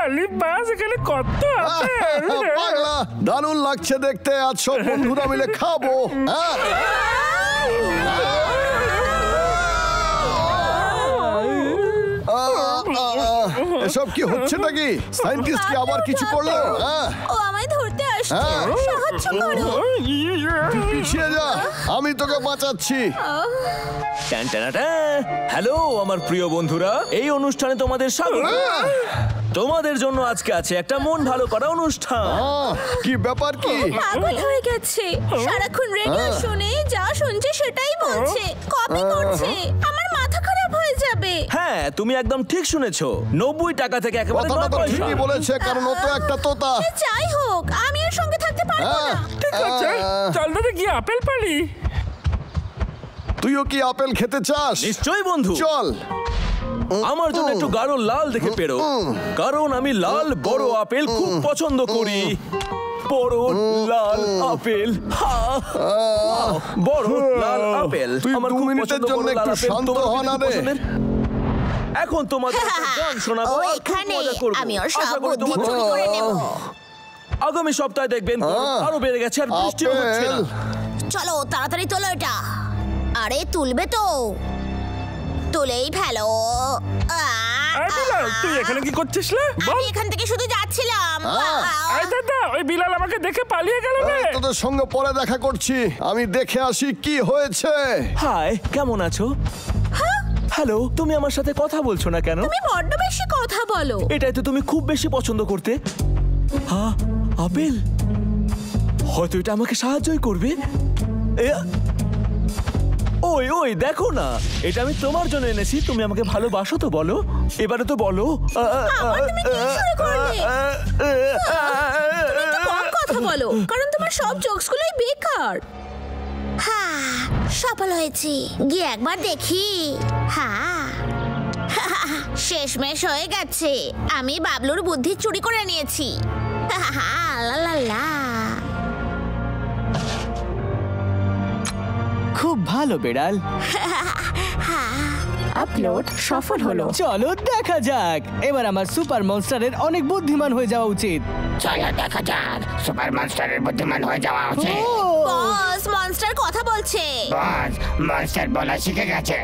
আলি বাস এখানে কত আপেল! পাগলা, দারুণ লাগছে দেখতে। আজ সব বন্ধুরা মিলে খাবো। এসব কি হচ্ছে নাকি? সায়েন্টিস্ট কি আবার কিছু করলো? ও আমায় ধরতে আসছে, সাহায্য করো। পিছিয়ে যা, আমি তোকে বাঁচাচ্ছি। হ্যালো আমার প্রিয় বন্ধুরা, এই অনুষ্ঠানে তোমাদের স্বাগত। তোমাদের জন্য আজকে আছে একটা মন ভালো করা অনুষ্ঠান। কি ব্যাপার কি? পাগল হয়ে গেছে, সারাক্ষণ রেডিও শুনে যা শুনছে সেটাই বলছে, কপি করছে। আমার মাথা খারাপ হয়ে যাবে। হ্যাঁ, তুমি একদম ঠিক শুনেছো। 90 টাকা থেকে একেবারে কথাটা 9 তো পয়সা। ঠিকই বলেছে, কারণ ও তো একটা তোতা। যাই হোক, আমি এর সঙ্গে থাকতে পারবো না। ঠিক আছে, চল দাদা গিয়ে আপেল পারি। তুইও কি আপেল খেতে চাস? নিশ্চয়ই বন্ধু, চল। আমার জন্য একটু গাঢ় লাল দেখে পেরো, কারণ আমি লাল বড় আপেল খুব পছন্দ করি। বড় লাল আপেল, বড় লাল আপেল তুই আমার 2 খুব মিনিটের পছন্দ। জন্য বড় লাল একটু আপেল শান্ত তোমার হ কি না খুব রে। পছন্দের? এখন তোমাদের একটা গান শোনাবো, ও আর খুব এখানে, মজা করবো। আমি ওর আশা সব করি বুদ্ধি তোমাদের চুরি করে নেব। আগামী সপ্তাহে দেখবেন গরম আরো বেড়ে গেছে আর বৃষ্টিও হচ্ছে না। চলো তাড়াতাড়ি তোলো এটা। আরে তুলবে তো, তুলেই ফেলো। আরে বিলাল, তুই এখানে কি করছিস রে? বল। আমি এখান থেকে শুধু যাচ্ছিলাম। আরে দাদা, ওই বিলাল আমাকে দেখে পালিয়ে গেল রে। তোদের সঙ্গে পরে দেখা করছি, আমি দেখে আসি কি হয়েছে। হাই, কেমন আছো? হ্যালো, তুমি আমার সাথে কথা বলছো না কেন? তুমি বড্ড বেশি কথা বলো। এটাই তো তুমি খুব বেশি পছন্দ করতে। হ্যাঁ, আপেল। হয়তো এটা আমাকে সাহায্যই করবে। ওই ওই দেখো না, এটা আমি তোমার জন্য এনেছি। তুমি আমাকে ভালোবাসো তো বলো, এবারে তো বলো। তুমি কি শুরু করলে? তুমি একটু কম কথা বলো, কারণ তোমার সব জোকসগুলোই বেকার। হ্যাঁ, সফল হয়েছি। গিয়ে একবার দেখি। হ্যাঁ, শেষমেশ হয়ে গেছে। আমি বাবলুর বুদ্ধি চুরি করে নিয়েছি। লা লা লা। খুব ভালো বেড়াল। আপলোড সফল হলো। চলো দেখা যাক, এবার আমার সুপার মনস্টারের অনেক বুদ্ধিমান হয়ে যাওয়া উচিত। চলো দেখা যাক সুপার মনস্টারের বুদ্ধিমান হয়ে যাওয়া উচিত। বস, মনস্টার কথা বলছে। বস, মনস্টার বলা শিখে গেছে।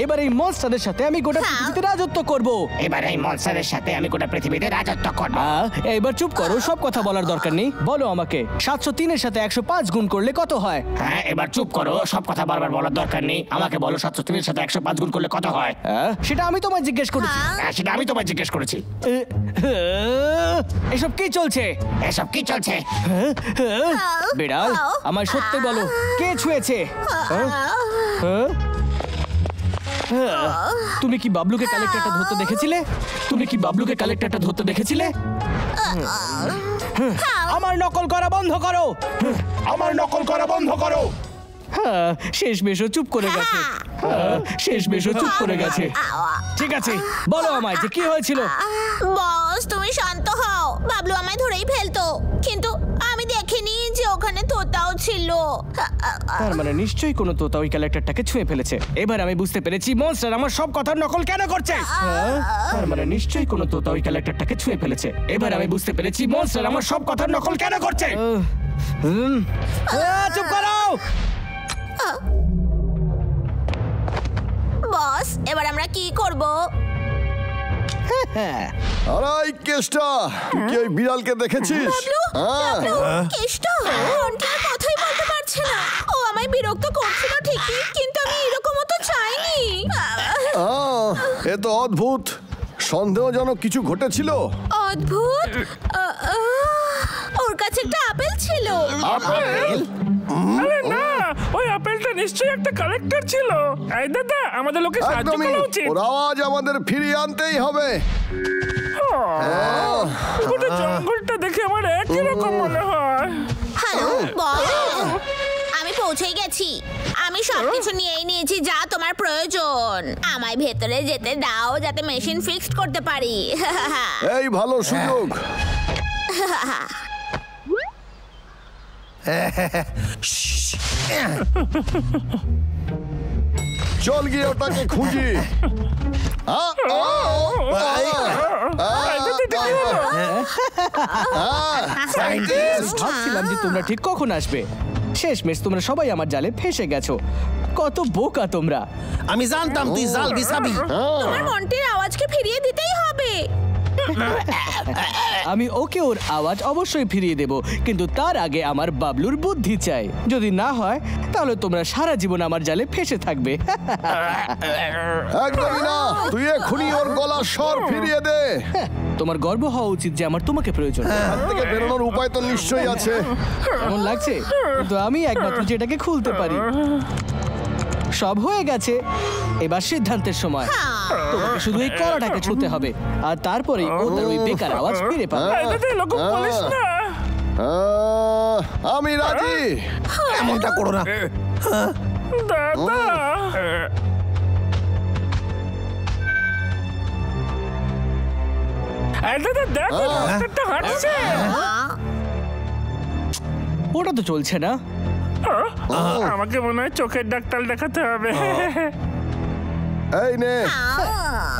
এবার এই মনস্টারের সাথে আমি গোটা পৃথিবীতে রাজত্ব করব। এবার এই মনস্টারের সাথে আমি গোটা পৃথিবীতে রাজত্ব করব। এবার চুপ করো, সব কথা বলার দরকার নেই। বলো আমাকে 703 এর সাথে 105 গুণ করলে কত হয়? হ্যাঁ, এবার চুপ করো, সব কথা বারবার বলার দরকার নেই। আমাকে বলো 703 এর সাথে 105 গুণ করলে কত হয়? সেটা আমি তোমায় জিজ্ঞেস করেছি। হ্যাঁ, সেটা আমি তোমায় জিজ্ঞেস করেছি। এসব কি চলছে? এসব কি চলছে? বিড়াল, আমায় সত্যি বলো, কে ছুঁয়েছে? তুমি কি বাবলুকে কালেক্টরটা ধরতে দেখেছিলে? তুমি কি বাবলুকে কালেক্টরটা ধরতে দেখেছিলে? আমার নকল করা বন্ধ করো। আমার নকল করা বন্ধ করো। শেষ বেশও চুপ করে গেছে। শেষ বেশও চুপ করে গেছে। ঠিক আছে, বলো আমায় যে কি হয়েছিল। বস, তুমি শান্ত হও। বাবলু আমায় ধরেই ফেলতো, কিন্তু আমি দেখিনি যে ওখানে তোতাও ছিল। তার মানে নিশ্চয়ই কোনো তোতা ওই ক্যারেক্টারটাকে ছুঁয়ে ফেলেছে। এবার আমি বুঝতে পেরেছি মনস্টার আমার সব কথার নকল কেন করছে। তার মানে নিশ্চয়ই কোনো তোতা ওই ক্যারেক্টারটাকে ছুঁয়ে ফেলেছে। এবার আমি বুঝতে পেরেছি মনস্টার আমার সব কথার নকল কেন করছে। চুপ করো। বস, এবার আমরা কি করব? আরে এই কেষ্টা, তুই কি ওই বিড়ালকে দেখেছিস? কেষ্ট ঘন্টা কথাই বলতে পারছে না। ও আমায় বিরক্ত করছিল ঠিকই, কিন্তু আমি এরকমও তো চাইনি। এ তো অদ্ভুত, সন্দেহজনক কিছু ঘটেছিল। অদ্ভুত? ওর কাছে একটা আপেল ছিল। আপেল? আরে না, ওই আপেলটা নিশ্চয়ই একটা কালেক্টর ছিল। এই দাদা, আমাদের লোকে সাহায্য একদমই, করা উচিত। ওর আওয়াজ আমাদের ফিরিয়ে আনতেই হবে। পুরো জঙ্গলটা দেখে আমার একই রকম মনে হয়। হ্যালো বস, আমি পৌঁছেই গেছি। আমি সবকিছু নিয়েই নিয়েছি যা তোমার প্রয়োজন। আমায় ভেতরে যেতে দাও যাতে মেশিন ফিক্সড করতে পারি। এই ভালো সুযোগ। চল গিয়ে ওটাকে খুঁজি। ভাবছিলাম যে তোমরা ঠিক কখন আসবে। শেষমেশ তোমরা সবাই আমার জালে ফেসে গেছো। কত বোকা তোমরা! আমি জানতাম তুই জাল বিছাবি। তোমার মন্টির আওয়াজকে ফিরিয়ে দিতেই হবে। আমি ওকে ওর আওয়াজ অবশ্যই ফিরিয়ে দেব, কিন্তু তার আগে আমার বাবলুর বুদ্ধি চাই। যদি না হয় তাহলে তোমরা সারা জীবন আমার জালে ফেসে থাকবে। একদমই না, তুই এক্ষুনি ওর গলার স্বর ফিরিয়ে দে। তোমার গর্ব হওয়া উচিত যে আমার তোমাকে প্রয়োজন। এখান থেকে বেরোনোর উপায় তো নিশ্চয়ই আছে। কেমন লাগছে? কিন্তু আমি একমাত্র যেটাকে খুলতে পারি। সব হয়ে গেছে, এবার সিদ্ধান্তের সময়। তোমাকে শুধু এই কলাটাকে ছুঁতে হবে, আর তারপরেই ও তার ওই বেকার আওয়াজ ফিরে পাবে। এই দাদা এরকম বলিস না। আমি রাজি। এমনটা করো না। দাদা এই দাদা দেখো রাস্তাটা হাঁটছে। ওটা তো চলছে না। আমাকে মনে হয় চোখের ডাক্তার দেখাতে হবে। এই নে,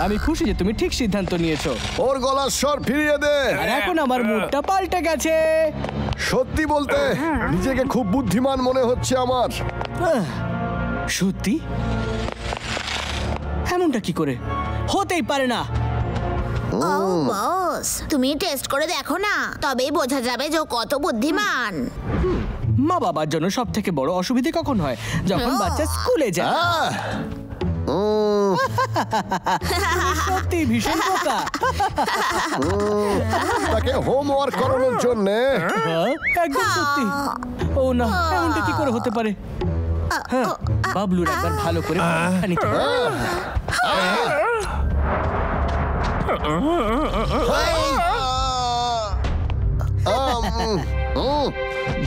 আমি খুশি যে তুমি ঠিক সিদ্ধান্ত নিয়েছো। ওর গলার স্বর ফিরিয়ে দে। আর এখন আমার মুডটা পাল্টে গেছে। সত্যি বলতে নিজেকে খুব বুদ্ধিমান মনে হচ্ছে আমার। সত্যি? এমনটা কি করে হতেই পারে না। ও বস, তুমি টেস্ট করে দেখো না, তবেই বোঝা যাবে যে ও কত বুদ্ধিমান। মা বাবার জন্য সব থেকে বড় অসুবিধে কখন হয়? যখন বাচ্চা স্কুলে যায়। সত্যি ভীষণ বোকা। তাকে হোমওয়ার্ক করানোর জন্য হ্যাঁ, একদম সত্যি। ও না, এমনটা কি করে হতে পারে? হ্যাঁ, বাবলুর একবার ভালো করে পরীক্ষা নিতে হবে।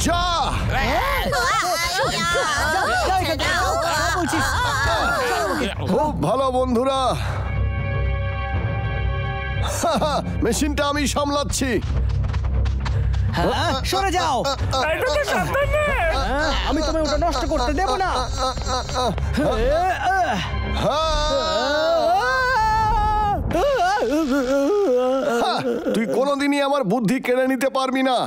যা। খুব ভালো বন্ধুরা, মেশিনটা আমি সামলাচ্ছি। হ্যাঁ, সরে যাও। এই দাদা সাবধানে। আমি তোমায় ওটা নষ্ট করতে দেব না। তুই কোনোদিনই আমার বুদ্ধি কেড়ে নিতে পারবি না।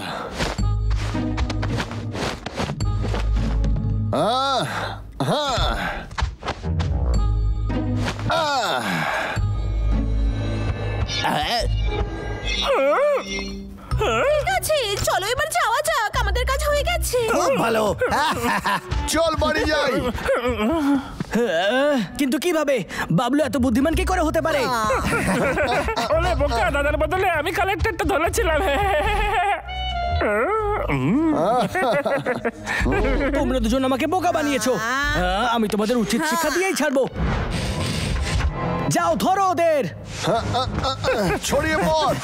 ঠিক আছে, চলো এবার যাওয়া যাক, আমাদের কাজ হয়ে গেছে। খুব ভালো। চল বাড়ি যাই। কিন্তু কিভাবে? বাবলু এত বুদ্ধিমান কি করে হতে পারে? ওলে বোকা, দাদার বদলে আমি কালেক্টরটা ধরেছিলাম। তোমরা দুজন আমাকে বোকা বানিয়েছো। আমি তোমাদের উচিত শিক্ষা দিয়েই ছাড়বো। যাও, ধরো ওদের। ছড়িয়ে পড়।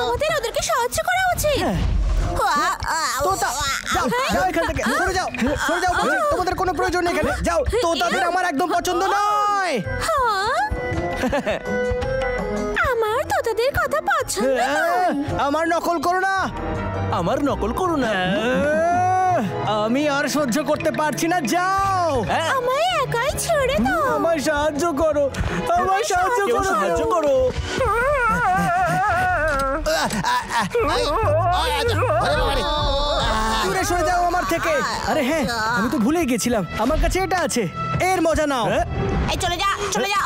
আমাদের ওদেরকে সাহায্য করা উচিত। তোতা, যাও, যাও এখান থেকে। সরে যাও, সরে যাও বলছি। তোমাদের কোনো প্রয়োজন নেই এখানে। যাও, তোতাদের আমার একদম পছন্দ নয়। আমার তো তোদের কথা পছন্দ নয়। আমার নকল করো না। আমার নকল করো না। আমি আর সহ্য করতে পারছি না। যাও, আমায় একাই ছেড়ে দাও। আমায় সাহায্য করো। আমায় সাহায্য কেউ করো। সাহায্য করো। দূরে সরে যাও আমার থেকে। আরে হ্যাঁ, আমি তো ভুলেই গেছিলাম, আমার কাছে এটা আছে। এর মজা নাও। এই চলে যা, চলে যা।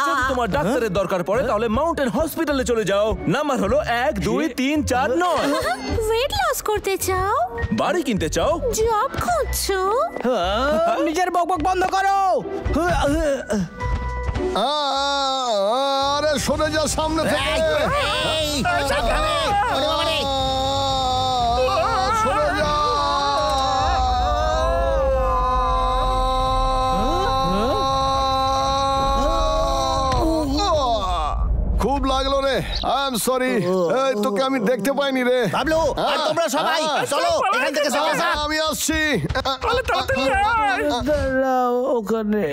যদি তোমার ডাক্তারের দরকার পড়ে তাহলে মাউন্টেন হসপিটালে চলে যাও। নাম্বার হলো 1 2 3 4 9। ওয়েট লস করতে চাও? বাড়ি কিনতে চাও? জব খুঁজছো? নিজের বকবক বন্ধ করো। আরে সরে যা সামনে থেকে। সাবধানে। ওরে বাবা রে। সরে যা। খুব লাগলো রে। I am sorry. এই তোকে আমি দেখতে পাইনি রে। বাবলু, আর তোমরা সবাই চলো এখান থেকে যাওয়া যাক। আমি আসছি। ওলে তাড়াতাড়ি আয়। দাঁড়াও ওখানে।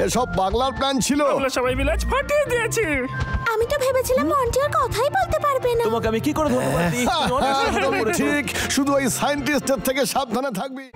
এসব পাগলার প্ল্যান ছিল। আমরা সবাই মিলে আজ ফাটিয়ে দিয়েছি। আমি তো ভেবেছিলাম মন্টি আর কথাই বলতে পারবে না। তোমাকে আমি কি করে ধন্যবাদ দিই? তুমি অনেক সাহায্য একদম করেছো। ঠিক, শুধু ওই সায়েন্টিস্টের থেকে সাবধানে থাকবি।